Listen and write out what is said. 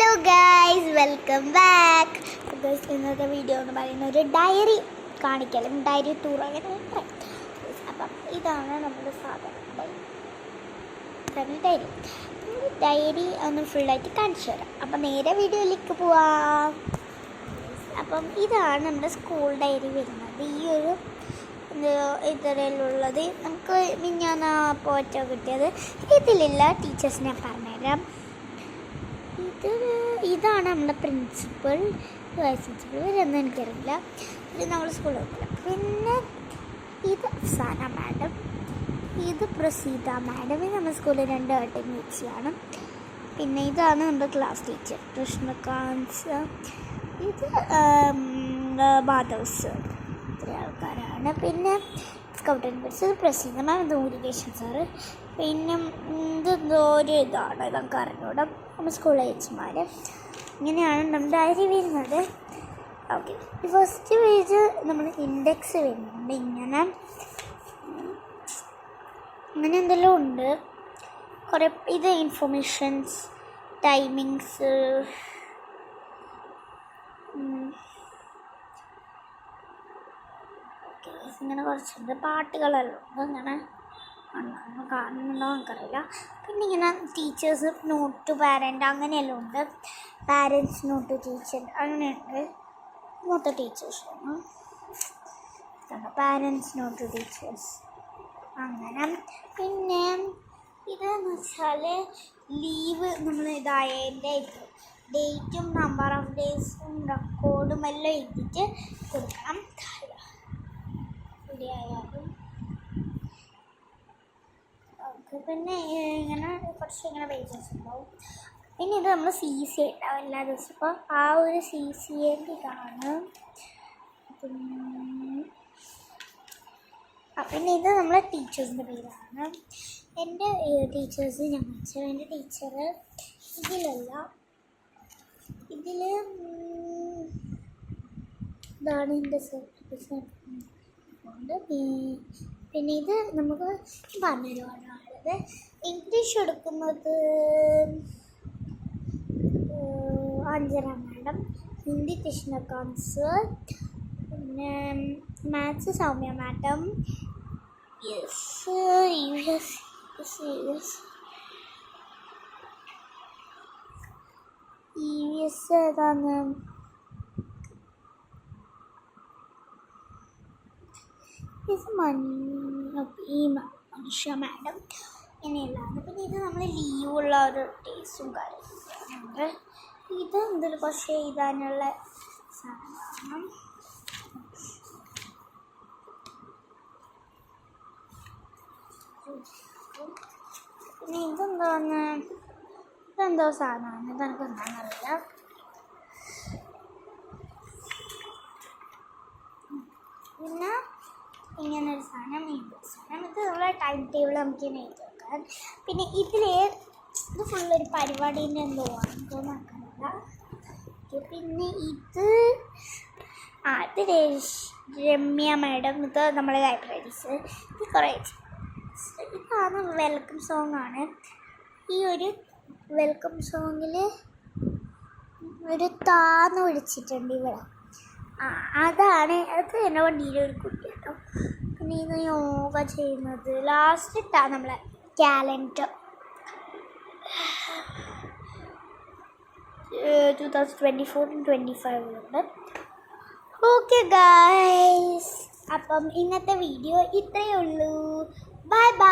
Hello guys, welcome back. Guys, ഇന്നത്തെ video എന്ന് പറയുന്ന ഒരു ഡയറി കാണിക്കലും ഡയറി ടൂർ അങ്ങനെ പറയാം. അപ്പം ഇതാണ് നമ്മുടെ സാധാരണ ഡയറി ഒന്ന് ഫുള്ളായിട്ട് കാണിച്ചു തരാം. അപ്പം നേരെ വീഡിയോയിലേക്ക് പോവാം. അപ്പം ഇതാണ് നമ്മുടെ സ്കൂൾ ഡയറി വരുന്നത്. ഈ ഒരു ഇതിലുള്ളത് നമുക്ക് മിഞ്ഞാന്ന് പോറ്റോ കിട്ടിയത്. ഇതിലില്ല, ടീച്ചേഴ്സ് ഞാൻ പറഞ്ഞുതരാം. ഇതാണ് നമ്മുടെ പ്രിൻസിപ്പൽ, വൈസ് പ്രിൻസിപ്പൽ വരുന്നത് എനിക്കറിയില്ല. ഇത് നമ്മൾ സ്കൂളിൽ വെക്കില്ല. പിന്നെ ഇത് അഫ്സാന മാഡം, ഇത് പ്രസീത മാഡം. ഇത് നമ്മുടെ സ്കൂളിൽ 2 വട്ടം ചേച്ചിയാണ്. പിന്നെ ഇതാണ് നമ്മുടെ ക്ലാസ് ടീച്ചർ കൃഷ്ണകാന്ത്. ഇത് മാധവ് സർ. ഇത്രയും ആൾക്കാരാണ്. പിന്നെ സ്കൗട്ട് ആൻഡ് ഗൈഡ്സ് പ്രസീത മാം, ഇത് മുരുകേശൻ സാറ്. പിന്നെ ഇതാണ് ഇതൊക്കെ അറിഞ്ഞൂടെ നമ്മുടെ സ്കൂളിലെ ചേച്ചിമാർ. ഇങ്ങനെയാണ് നമ്മുടെ ഡയറി വരുന്നത്. ഓക്കെ, ഫസ്റ്റ് പേജ് നമ്മൾ ഇൻഡെക്സ് വരുന്നുണ്ട്. ഇങ്ങനെ എന്തെല്ലാം ഉണ്ട് കുറേ. ഇത് ഇൻഫർമേഷൻസ്, ടൈമിങ്സ്, ഓക്കെ, ഇങ്ങനെ കുറച്ചുണ്ട്. പാട്ടുകളെല്ലാം ഉണ്ട്. ഇങ്ങനെ കാണുന്നുണ്ടോ നമുക്കറിയില്ല. പിന്നെ ഇങ്ങനെ ടീച്ചേഴ്സ് നോട്ട് ടു പാരൻ്റ് അങ്ങനെയെല്ലാം ഉണ്ട്. പാരൻറ്റ്സ് നോട്ട് ടു ടീച്ചർ അങ്ങനെയുണ്ട്. മൊത്തം ടീച്ചേഴ്സാണ്. പാരൻറ്റ്സ് നോട്ട് ടു ടീച്ചേഴ്സ് അങ്ങനെ. പിന്നെ ഇതെന്ന് വെച്ചാൽ ലീവ് നമ്മൾ ഇതായതിൻ്റെ ഡേറ്റും നമ്പർ ഓഫ് ഡേയ്സും റെക്കോർഡും എല്ലാം എഴുതിയിട്ട് കൊടുക്കണം. ഇവിടെയായാലും പിന്നെ ഇങ്ങനെ കുറച്ച് ഇങ്ങനെ പേജസ് ഉണ്ടാവും. പിന്നെ ഇത് നമ്മൾ CC ഉണ്ടാവും എല്ലാ ദിവസവും. അപ്പോൾ ആ ഒരു CCൻ്റെ ഇതാണ്. പിന്നെ ഇത് നമ്മളെ ടീച്ചേഴ്സിൻ്റെ പേരാണ്. എൻ്റെ ടീച്ചേഴ്സ് ഞാൻ വെച്ചാൽ എൻ്റെ ടീച്ചർ ഇതിലല്ല, ഇതിൽ ഇതാണ് എൻ്റെ സർട്ടിഫിക്കറ്റ്. പിന്നെ ഇത് നമുക്ക് പറഞ്ഞുതരുവാനുള്ളത്. ഇംഗ്ലീഷ് എടുക്കുന്നത് അഞ്ജന മാഡം, ഹിന്ദി കൃഷ്ണകാന്ത് സർ, പിന്നെ മാത്സ് സൗമ്യ മാഡം. യെസ്, ഏതാണ് ഈ മനുഷ്യ മാഡം ഇങ്ങനെയല്ലാണ്. പിന്നെ ഇത് നമ്മൾ ലീവുള്ള ഒരു ഡേയ്സും കാര്യങ്ങളുണ്ട്. ഇത് എന്തെങ്കിലും കുറച്ച് എഴുതാനുള്ള സാധനമാണ്. പിന്നെ ഇതെന്തോ സാധനമാണ്. ഇതെനിക്ക് എന്താണെന്നറിയില്ല. പിന്നെ ഇങ്ങനൊരു സാധനം, ഇത് നമ്മളെ ടൈം ടേബിൾ നമുക്ക് ഇങ്ങനെ എഴുതി വെക്കാൻ. പിന്നെ ഇത് ഫുള്ളൊരു പരിപാടീൻ്റെ എന്തോ ആണെന്ന് നോക്കാനില്ല. പിന്നെ ഇത് രമ്യ മാഡം, ഇത് നമ്മളെ ലൈബ്രറീസ്. ഇത് കുറേ ഇതാണ് വെൽക്കം സോങ് ആണ്. ഈ ഒരു വെൽക്കം സോങ്ങിൽ ഒരു താന്ന് വിളിച്ചിട്ടുണ്ട് ഇവിടെ. അതാണ് അത് എൻ്റെ വണ്ടിയിലെ ഒരു കുട്ടി കേട്ടോ. പിന്നെ ഇത് യോഗ ചെയ്യുന്നത് ലാസ്റ്റ് ഇട്ടാണ് നമ്മളെ കാലണ്ടർ 2024-25 ഉണ്ട്. ഓക്കെ ഗൈസ്, അപ്പം ഇന്നത്തെ വീഡിയോ ഇത്രയേ ഉള്ളൂ. Bye bye.